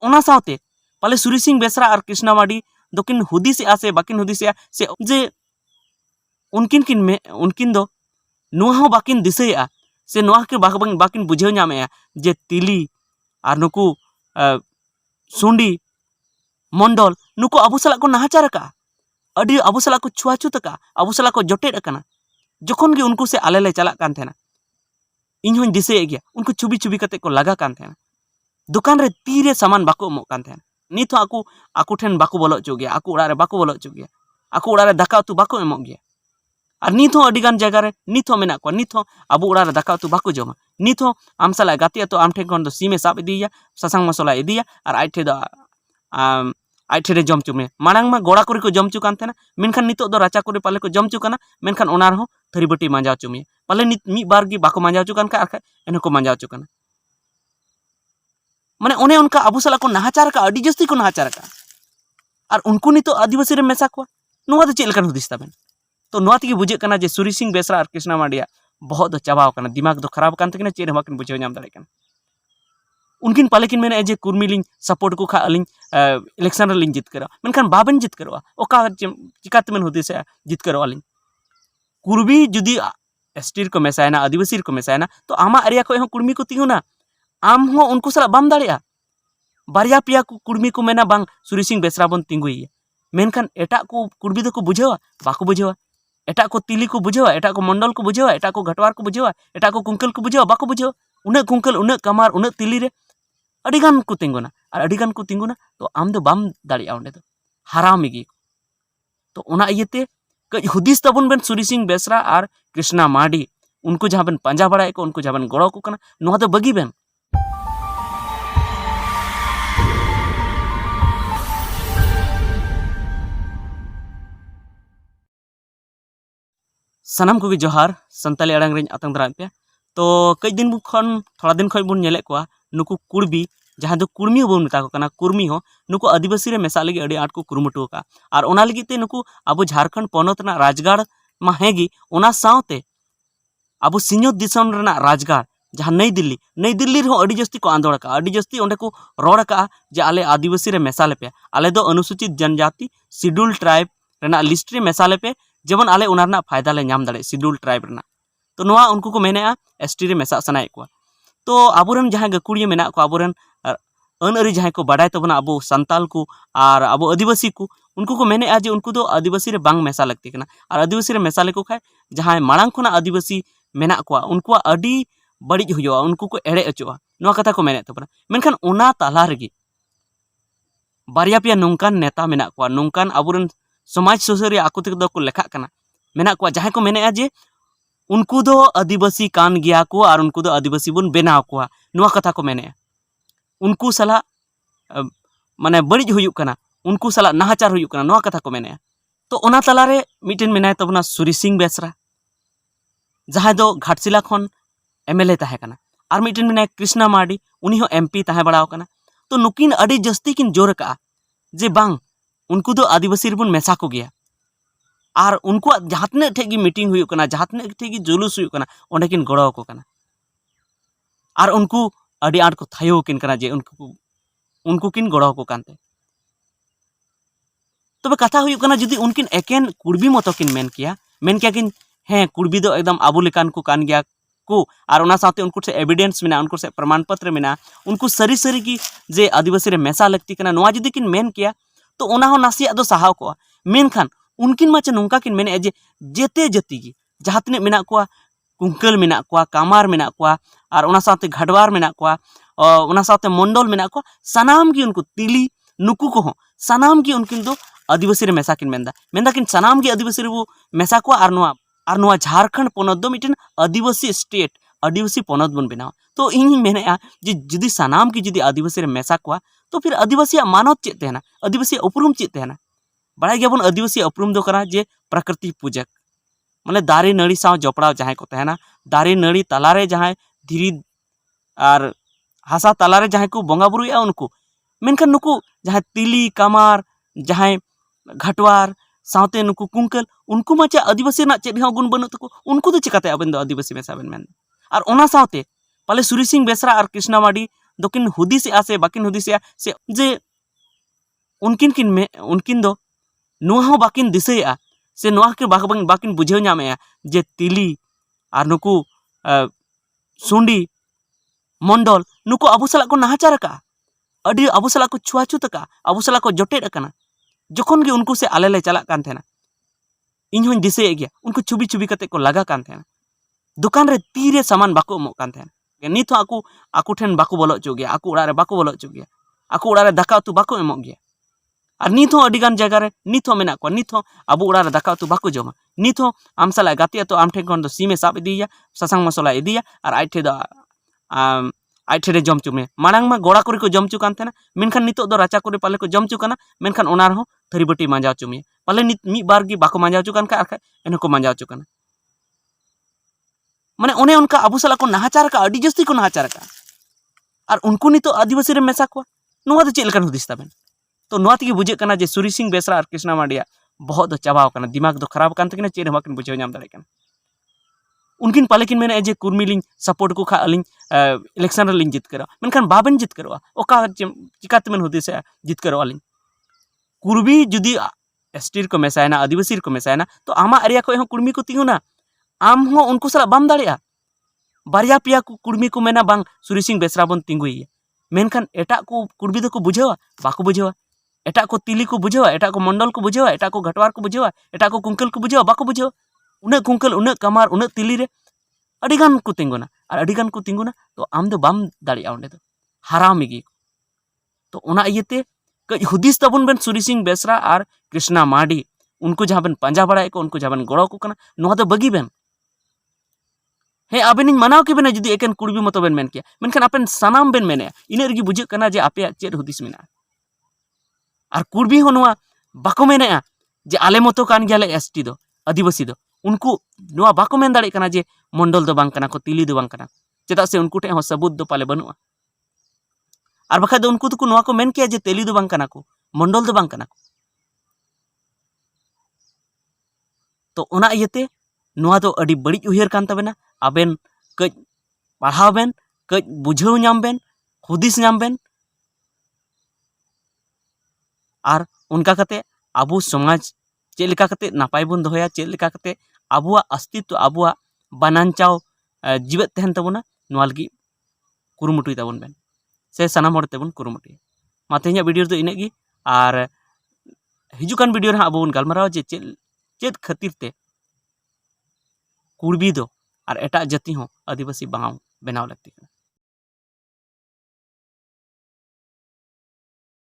ओना साथे पाले सूरी सिंह बेसरा और कृष्णा मार्डी दोकिन हुदिसेआ से बाकिन हुदिसेआ से जे उनकिन दो नुआ हो बाकिन दिसेआ से नुआ के बाकिन बुझेव नामेआ जे तिली और नुकु सुंडी मंडल नुकु अबु सला को नाहाचार का अडी अबु सला को छुआछूत का अबु सला को जोटेड अकना जखन गे उनको से आले ले चला कान थेना इन हों दिसे गया उनको चुबी चुबी कते को लगा कान थेना दुकान रे तीरे सामान बाको एमो कान थेना नित हो आकु ठेन बाको बोलो चो गया आकु उड़ा रे बाको बोलो चो गया आकु उड़ा रे दाका उतु बाको एमो गया और नित हो अडिगान जगह रे नित हो मेना को नित हो अबु उड़ा रे दाका उतु बाको जमा नित हो आम साला गाते तो आम ठेन कोन दो सीमे साब इदिया ससांग मसला इदिया और आइ ठे दो आइ ठे रे जम चुमे मांग मा गोड़ा कोरी को जम चु कान थेना मेनखान नितो दो राचा कोरी पाले को जम चु काना मेनखान ओना रहो थरी बटी मांजाव चुमे पाले नित मी बार गी बाको मांजाव चु कान का आरखा एनो को मांजाव चु काना माने ओने उनका अबु सला को नाहाचार का अडी जस्ती को नाहाचार का और उनको नितो आदिवासी रे मेसा को नुआ दो चेल लकन हुदिस ताबेन तो नुआ तगी बुझे कना जे सूरी सिंह बेसरा और कृष्णा मार्डिया बहुत दो चाबाव कना दिमाग दो खराब कान तकिना चेर हमाकिन बुझेव नाम दाड़े कना उनकिन पालेकिन मेने जे कुर्मी लिंग सपोर्ट को खा अलिंग इलेक्शन रे लिंग जित करा मेनखान बाबेन जित करवा ओका चिकाते मेन हुदिसे जित करवा अलिंग कुर्मी जुदी एसटी को मेसायना आदिवासी को मेसायना तो आमा एरिया को हो कुर्मी को तिंगुना आम हो उनको सला बाम दाड़िया बारिया पिया को कुर्मी को मेना बांग सूरी सिंह बेसरा बन तिंगुई मेनखान एटा को कुर्मी दो को बुझेवा बाको बुझेवा एटा को तिली को बुझेवा एटा को मंडल को बुझेवा एटा को घटवार को बुझेवा एटा को कुंकल को बुझेवा बाको बुझेवा उन कुंकल उन कमार उन तिली रे अडिगान को तिंगुना और अडिगान को तिंगुना तो आम दो बाम दाड़िया ओंडे दो हाराम गी तो ओना इयते कई हुदिस तबन बेन सूरी सिंह बेसरा और कृष्णा मार्डी उनको जहाँ बेन पांजा बड़ाए को उनको जहाँ बेन गड़ो को कना नुआ दो बगी बेन सनाम को जोहार संताली अड़ांग रें आतंग दरा पे तो कई दिन खन थोड़ा दिन खन बुन नेले को नुकु कुर्बी जहाँ दो कुर्मी बन मेता को कना कुर्मी हो नुकु आदिवासी रे मेसा लगी अड़ी आट को कुरुमुटु का और ओना लगी ते नुकु अब झारखंड पनत ना राजगाड़ मा हेगी ओना सावते अब सिंहत दिसम रेना राजगाड़ जहाँ नई दिल्ली रो अड़ी जस्ती को आंदोड़ का अड़ी जस्ती ओंडे को रोड़ का जे आले आदिवासी रे मेसा लेपे आले दो अनुसूचित जनजाति शेड्यूल ट्राइब रेना लिस्ट रे मेसा लेपे जेमन आले ओना रेना फायदा ले नाम दाड़े शेड्यूल ट्राइब रेना तो नोआ उनको को मेनेआ एसटी रे मेसा सनाए को तो आबोरन जहाँ गकुड़िया मेना को आबोरन अन अरी जहाँ को बाडाय तबना अब संताल को और अब आदिवासी को उनको को मेनेआ जे उनको दो आदिवासी रे बांग मेसा लगती कना और आदिवासी रे मेसा लेको खाय जहाँ मांग खुना आदिवासी मेना को उनको अडी बड़ी हुआ उनको को एड़े अचुआ नोआ कथा को मेने तबना मेनखान ओना ताला रेगी बारिया पिया नोंकान नेता मेना को नोंकान आबोरन समाज सुसारिया आको तक दो को लेखा कना मेना को जहाँ को मेनेआ जे उनको दो आदिवासी कान गया को और उनको दो आदिवासी बन बेनाव को नुआ कथा को मेने उनको सला माने बड़ी हुयुक कना उनको सला नाहाचार हुयुक कना नुआ कथा को मेने तो ओना तला रे मिटेन मेनाय तबना सूरी सिंह बेसरा जहाँ दो घाटशिला खन एमएलए ताहे कना और मिटेन मेनाय कृष्णा मार्डी उनी हो एमपी ताहे बड़ाव कना तो नुकिन अड़ी जस्ती किन जोर का जे बांग उनको दो आदिवासी रे बन मेसा को गया और उनको जहाँ तने ठेगी मीटिंग हुई कना जहाँ तने ठेगी जुलूस हुई कना ओंडे किन गड़ो को कना और उनको अड़ी आट को थायो किन कना जे उनको किन गड़ो को कानते तबे कथा हुई कना जदि उनकिन एकेन कुर्बी मतो किन मेन किया किन हें कुर्बी दो एकदम आबू लेकान को कान गया को और उना साथे उनको से एविडेंस मेना उनको से प्रमाण पत्र मेना उनको सरी सरी की जे आदिवासी रे मेसा लगती कना नोआ जदि किन मेन किया तो ओना हो नासिया दो सहाव को मेनखान उनकिन माचे नोंका किन मेने जे जेते जति की जहाँ तने मेना को कुंकल मेना को कामार मेना को और उना साथे घाटवार मेना को उना साथे मंडल मेना को सनाम की उनको तिली नुकु को हो सनाम की उनकिन दो आदिवासी रे मेसा किन मेंदा किन सनाम की आदिवासी रे वो मेसा को और नोआ झारखंड पनत दो मिटन आदिवासी स्टेट आदिवासी पनत बन बनाव तो इन मेनेआ जे जुदी सनाम की जुदी आदिवासी रे मेसा को तो फिर आदिवासी मानत चेत तेना आदिवासी उपरुम चेत तेना बड़ा गया आदिवासी उपरुम दो करा जे प्रकृति पूजक माने दारे नड़ी साव जपड़ा जहाँ को तहना दारे नड़ी तलारे जहाँ धीरी और हासा तलारे जहाँ को बंगा बुरुया उनको मेनखान नुकु जहाँ तिली कामार जहाँ घटवार सावते नुकु कुंकल उनको माचे आदिवासी ना चेद गुण बनू तको उनको तो चिकाते आबेन दो आदिवासी मेसा बेन मेन और ओना सावते पाले सूरी सिंह बेसरा और कृष्णा मार्डी दोकिन हुदिसेआ से बाकिन हुदिसेआ से जे उनकिन दो नुआ हो बाकिन दिसेआ से नुआ के बाकिन बुझेव नामेआ जे तिली और नुकु सुंडी मंडल नुकु अबु सला को नाहाचार का अडी अबु सला को छुआछूत का अबु सला को जोटेड अकना जखन गे उनको से आले ले चला कान थेना इन हों दिसे गया उनको छुबी छुबी कते को लगा कान थेना दुकान रे तीरे सामान बाको एमो कान थेना नित हो आकु ठेन बाको बोलो चो गया आकु उड़ा रे बाको बोलो चो गया आकु उड़ा रे दाका उतु बाको एमो गया और नित हो अडिगान जगह रे नित हो मेना को नित हो अबु उड़ा रे दाका उतु बाको जमा नित हो आम सला गाते तो आम ठेन खन दो सीमे साब इदिया ससांग मसला इदिया और आइ ठे दो आइ ठे रे जम चुमे मांग मा गोड़ा करे को जम चु कान थेना मेनखान नितो दो राचा करे पाले को जम चु काना मेनखान ओना रहो थरी बटी मांजाव चुमे पाले नित मी बार गी बाको मांजाव चु कान का आखा एनो को मांजाव चु काना माने ओने उनका अबु सला को नाहाचार का अडी जस्ती को नाहाचार का और उनको नितो आदिवासी रे मेसा को नुआ दो चेल कान हुदिस ताबेन तो नुआ तगी बुझे काना जे सूरी सिंह बेसरा और कृष्णा मांडिया बहुत दो चाबाव काना दिमाग दो खराब कान तकिना चेर हमाकिन बुझेव नाम दाड़े काना उनकिन पालेकिन मेने जे कुर्मी लिंग सपोर्ट को खा अलिंग इलेक्शन रे लिंग जित करो मेनखान बाबेन जित करो ओका चिकाते मेन हुदिस जित करो अलिंग कुर्मी जुदी एसटी को मेसायना आदिवासी को मेसायना तो आमा एरिया को हो कुर्मी को तिंगुना आम हो उनको सला बाम दाड़ेया बारिया पिया को कुर्मी को मेना बांग सूरी सिंह बेसरा बन तिंगुई मेनखान एटा को कुर्मी दो को बुझेवा बाको बुझेवा एटा को तिली को बुझेवा एटा को मंडल को बुझेवा एटा को घटवार को बुझेवा एटा को कुंकल को बुझेवा बाको बुझेवा उन्हें कुंकल उन्हें कमार उन्हें तिली रे अडिगान को तिंगुना और अडिगान को तिंगुना तो आम दो बाम दाड़िया ओंडे दो हारामिगी तो ओना इयते कई हुदिस तबन बेन सूरी सिंह बेसरा और कृष्णा मार्डी उनको जहाँ बेन पंजा बड़ाए को उनको जहाँ बेन गड़ो को कना नुआ दो बगी बेन हे आबेन मानाव के बेना जुदी एकेन कुर्बी मतो बेन मेन किया मेनखान आपेन सानाम बेन मेने इने रगी बुझे कना जे आपे चेद हुदिस मेना और कुर्बी हो नुआ बाको मेने जे आले मतो कान गयाले एसटी दो आदिवासी दो उनको नुआ बाको मेन दाड़े कना जे मंडल दो बांग कना को तिली दो बांग कना चेदा से उनको ठे हो सबूत दो पाले बनुआ और बखा दो उनको तो नुआ को मेन किया जे तेली दो बांग कना को मंडल दो बांग कना को तो ओना इयते नुआ दो अडी बड़ी उहियर कान तबेना आबेन कज पढ़ाव बेन कज बुझेव नाम बेन हुदिस नाम बेन और उनका कते आबू समाज चेक लेका कते नापाय बन दोहया चेक लेका कते आबुआ अस्तित्व आबुआ बानांचाव जीवित तहन तबना नुआ लगी कुरुमुटुई ताबन बेन से सानाम हर तेबन कुरुमुटुई मा तेहनिया वीडियो दो इनेगी और हिजुकान वीडियो रे आबो बन गालमाराव जे चेद खातिर ते कुर्बी दो और एटा जाति हो आदिवासी बांग बनाव लगती है।